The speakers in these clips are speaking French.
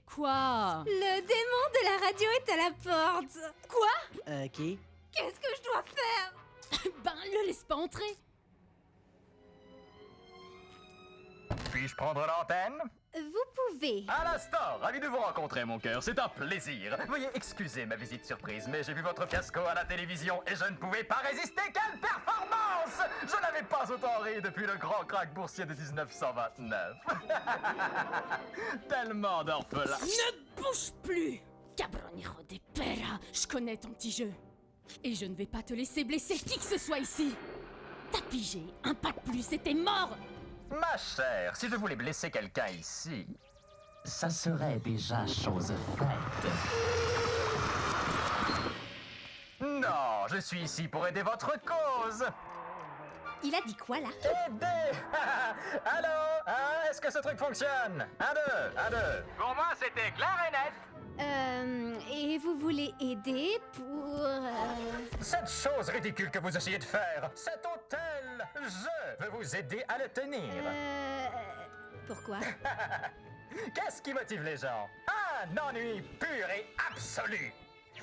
Quoi? Le démon de la radio est à la porte. Quoi? Qui? Qu'est-ce que je dois faire? Ben, le laisse pas entrer. Puis-je prendre l'antenne? Vous pouvez. À l'instant, ravi de vous rencontrer, mon cœur, c'est un plaisir. Veuillez excuser ma visite surprise, mais j'ai vu votre fiasco à la télévision et je ne pouvais pas résister. Quelle performance! Je n'avais pas autant ri depuis le grand krach boursier de 1929. Tellement d'orphelins. Ne bouge plus! Cabronero de pera, je connais ton petit jeu. Et je ne vais pas te laisser blesser qui que ce soit ici. T'as pigé, un pas de plus et t'es mort! Ma chère, si je voulais blesser quelqu'un ici, ça serait déjà chose faite. Non, je suis ici pour aider votre cause. Il a dit quoi là? Aider! Allô? Hein, est-ce que ce truc fonctionne? 1, 2, 1, 2. Pour moi, c'était clair et net. Et vous voulez aider pour... Cette chose ridicule que vous essayez de faire, cet hôtel, je veux vous aider à le tenir. Pourquoi? Qu'est-ce qui motive les gens? Un ennui pur et absolu.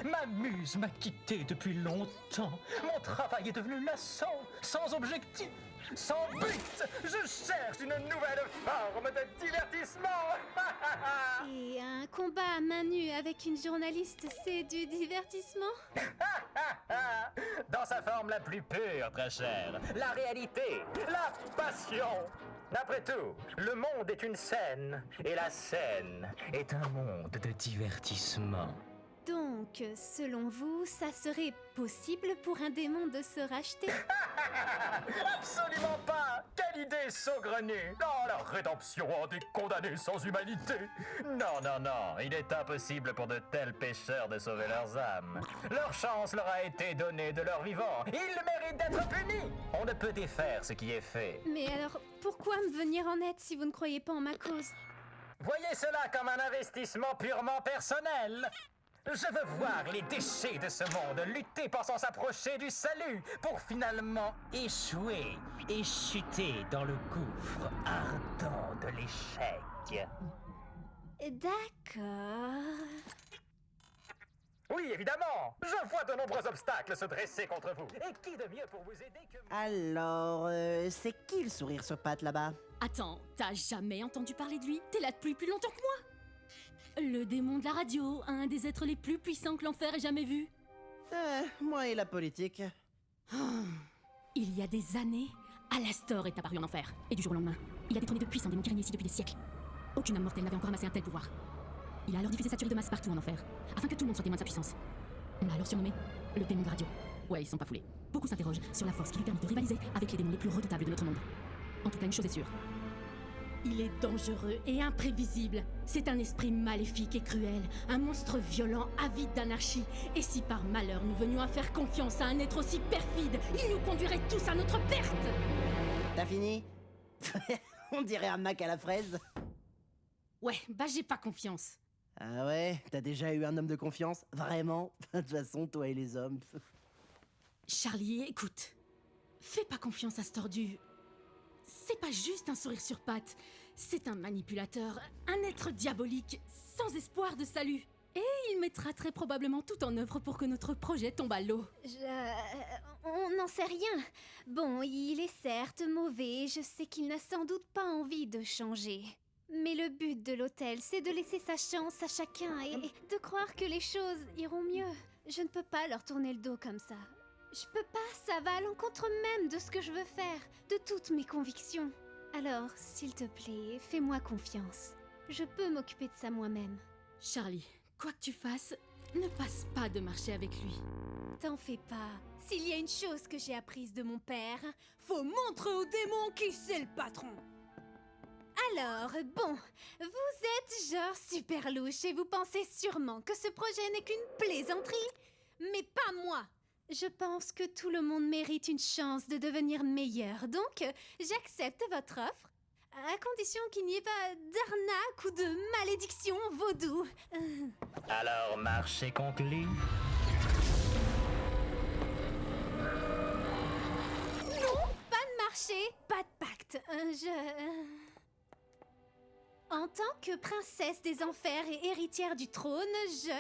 Ma muse m'a quitté depuis longtemps. Mon travail est devenu lassant, sans objectif, sans but. Je cherche une nouvelle forme de divertissement. Et un combat à main nue avec une journaliste, c'est du divertissement? Dans sa forme la plus pure, très chère. La réalité, la passion. Après tout, le monde est une scène, et la scène est un monde de divertissement. Donc, selon vous, ça serait possible pour un démon de se racheter? Absolument pas! Quelle idée saugrenue! Oh, la rédemption en des condamnés sans humanité! Non, non, non, il est impossible pour de tels pécheurs de sauver leurs âmes. Leur chance leur a été donnée de leur vivant. Ils méritent d'être punis! On ne peut défaire ce qui est fait. Mais alors, pourquoi me venir en aide si vous ne croyez pas en ma cause? Voyez cela comme un investissement purement personnel. Je veux voir les déchets de ce monde lutter pensant s'approcher du salut pour finalement échouer et chuter dans le gouffre ardent de l'échec. D'accord... Oui, évidemment. Je vois de nombreux obstacles se dresser contre vous. Et qui de mieux pour vous aider que moi? Alors, c'est qui le sourire sur pattes là-bas? Attends, t'as jamais entendu parler de lui? T'es là depuis plus longtemps que moi! Le démon de la radio, un des êtres les plus puissants que l'enfer ait jamais vu. Moi et la politique. Il y a des années, Alastor est apparu en enfer. Et du jour au lendemain, il a détrôné de puissants démons qui régnaient ici depuis des siècles. Aucune âme mortelle n'avait encore amassé un tel pouvoir. Il a alors diffusé sa tuerie de masse partout en enfer, afin que tout le monde soit témoin de sa puissance. On l'a alors surnommé le démon de la radio. Ouais, ils sont pas foulés. Beaucoup s'interrogent sur la force qui lui permet de rivaliser avec les démons les plus redoutables de notre monde. En tout cas, une chose est sûre. Il est dangereux et imprévisible. C'est un esprit maléfique et cruel, un monstre violent, avide d'anarchie. Et si par malheur nous venions à faire confiance à un être aussi perfide, il nous conduirait tous à notre perte! T'as fini? On dirait un Mac à la fraise. Ouais, bah j'ai pas confiance. Ah ouais? T'as déjà eu un homme de confiance? Vraiment? De toute façon, toi et les hommes... Charlie, écoute. Fais pas confiance à ce tordu. C'est pas juste un sourire sur pattes. C'est un manipulateur, un être diabolique, sans espoir de salut. Et il mettra très probablement tout en œuvre pour que notre projet tombe à l'eau. On n'en sait rien. Bon, il est certes mauvais, je sais qu'il n'a sans doute pas envie de changer. Mais le but de l'hôtel, c'est de laisser sa chance à chacun et de croire que les choses iront mieux. Je ne peux pas leur tourner le dos comme ça. Je peux pas, ça va à l'encontre même de ce que je veux faire, de toutes mes convictions. Alors, s'il te plaît, fais-moi confiance. Je peux m'occuper de ça moi-même. Charlie, quoi que tu fasses, ne passe pas de marcher avec lui. T'en fais pas. S'il y a une chose que j'ai apprise de mon père, faut montrer aux démons qui c'est le patron. Alors, bon, vous êtes genre super louche et vous pensez sûrement que ce projet n'est qu'une plaisanterie. Mais pas moi. Je pense que tout le monde mérite une chance de devenir meilleur, donc j'accepte votre offre, à condition qu'il n'y ait pas d'arnaque ou de malédiction vaudou. Alors, marchez conclu. Non, pas de marché, pas de pacte. En tant que princesse des enfers et héritière du trône, je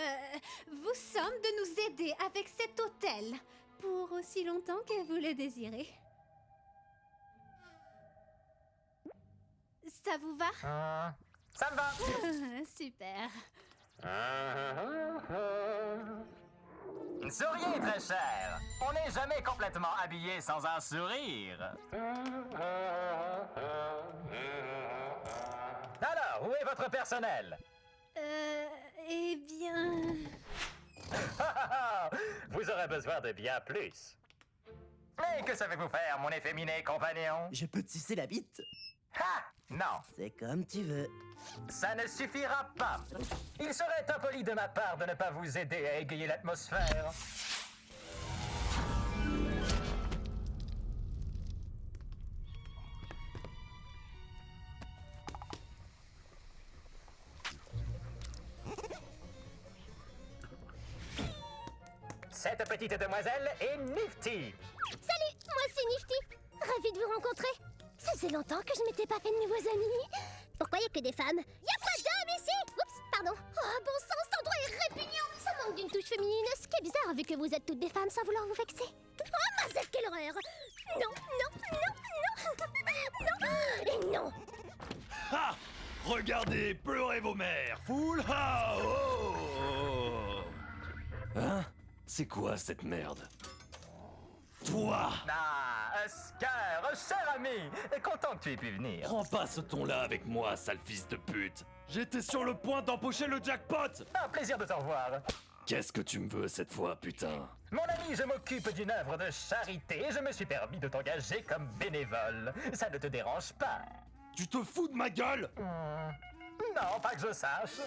vous somme de nous aider avec cet hôtel, pour aussi longtemps que vous le désirez. Ça vous va? Ça me va. Super. Souriez, très cher. On n'est jamais complètement habillé sans un sourire. Alors, où est votre personnel? Eh bien... Vous aurez besoin de bien plus. Mais que savez-vous faire, mon efféminé compagnon? Je peux te sucer la bite? Ha! Non, C'est comme tu veux. ça ne suffira pas. Il serait impoli de ma part de ne pas vous aider à égayer l'atmosphère. Cette petite demoiselle est Nifty. Salut, moi c'est Nifty. Ravie de vous rencontrer. Ça faisait longtemps que je m'étais pas fait de nouveaux amis. Pourquoi y a que des femmes? Y a pas d'hommes ici. Oups, pardon. Oh, bon sang, cet endroit est répugnant. Ça manque d'une touche féminine, ce qui est bizarre vu que vous êtes toutes des femmes sans vouloir vous vexer. Oh, Mazette, quelle horreur. Non, non, non, non, non et non. Ha! Regardez, pleurez vos mères, foule! Ha! Oh! Hein? C'est quoi cette merde? Toi! Ah, Oscar, cher ami, content que tu aies pu venir. Prends pas ce ton-là avec moi, sale fils de pute! J'étais sur le point d'empocher le jackpot! Un plaisir de te revoir. Qu'est-ce que tu me veux cette fois, putain? Mon ami, je m'occupe d'une œuvre de charité et je me suis permis de t'engager comme bénévole. Ça ne te dérange pas? Tu te fous de ma gueule? Non, pas que je sache.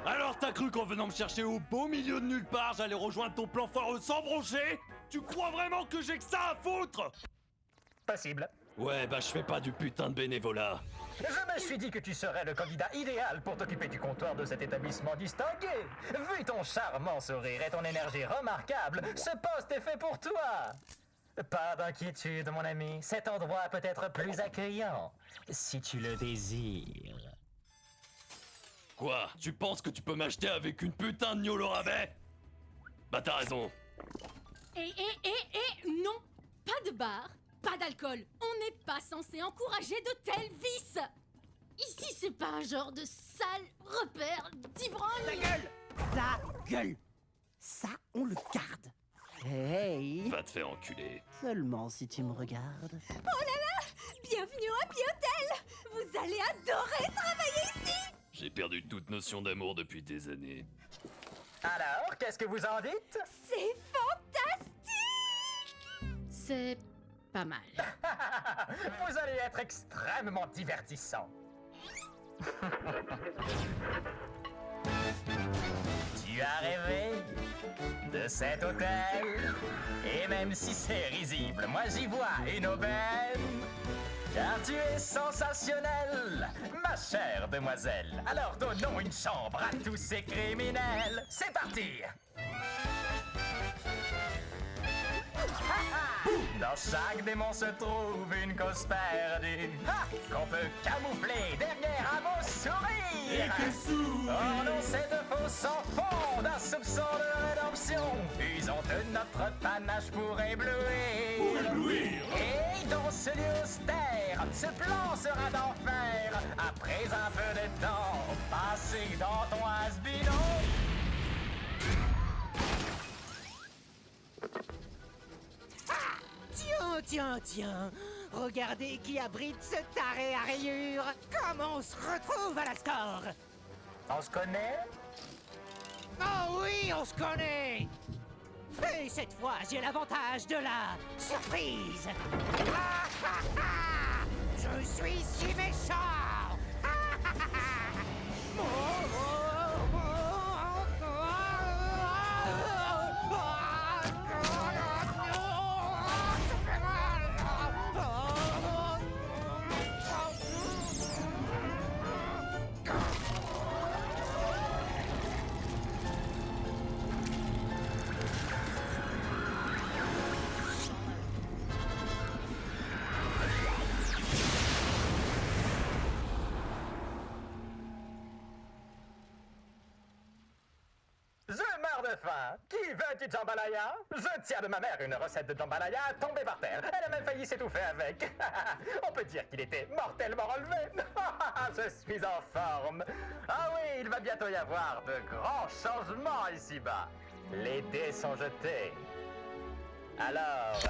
Alors t'as cru qu'en venant me chercher au beau milieu de nulle part, j'allais rejoindre ton plan foireux sans broncher? Tu crois vraiment que j'ai que ça à foutre? Possible. Ouais, bah je fais pas du putain de bénévolat. Je me suis dit que tu serais le candidat idéal pour t'occuper du comptoir de cet établissement distingué. Vu ton charmant sourire et ton énergie remarquable, ce poste est fait pour toi. Pas d'inquiétude, mon ami. Cet endroit peut être plus accueillant, si tu le désires. Quoi? Tu penses que tu peux m'acheter avec une putain de gnôle au rabais? Bah t'as raison. Non, pas de bar, pas d'alcool. On n'est pas censé encourager de tels vices. Ici, c'est pas un genre de sale repère d'ivrogne. Ta gueule! Ça, on le garde. Hey! Va te faire enculer. Seulement si tu me regardes. Bienvenue au Happy Hotel. Vous allez adorer travailler ici. J'ai perdu toute notion d'amour depuis des années. Alors, qu'est-ce que vous en dites? C'est fantastique. C'est pas mal. Vous allez être extrêmement divertissant. Tu as rêvé de cet hôtel? Et même si c'est risible, moi j'y vois une aubaine. Car tu es sensationnelle, ma chère demoiselle. Alors donnons une chambre à tous ces criminels. C'est parti! Dans chaque démon se trouve une cause perdue qu'on peut camoufler derrière un beau sourire. Oh non, cette fausse sans fond d'un soupçon de rédemption. Usons de notre panache pour éblouir. Et dans ce lieu austère, ce plan sera d'enfer. Après un peu de temps passé dans ton has-been. Tiens, regardez qui abrite ce taré à rayures. Comment on se retrouve à la score? On se connaît? Oh oui, on se connaît. Et cette fois, j'ai l'avantage de la surprise. Ah, ah, ah. Je suis si méchant. Ah, ah, ah, ah. Oh, oh, oh, oh, oh, oh, ça fait mal. Qui veut du jambalaya? Je tiens de ma mère une recette de jambalaya tombée par terre. Elle a même failli s'étouffer avec. On peut dire qu'il était mortellement relevé. Je suis en forme. Ah oui, il va bientôt y avoir de grands changements ici-bas. Les dés sont jetés. Alors...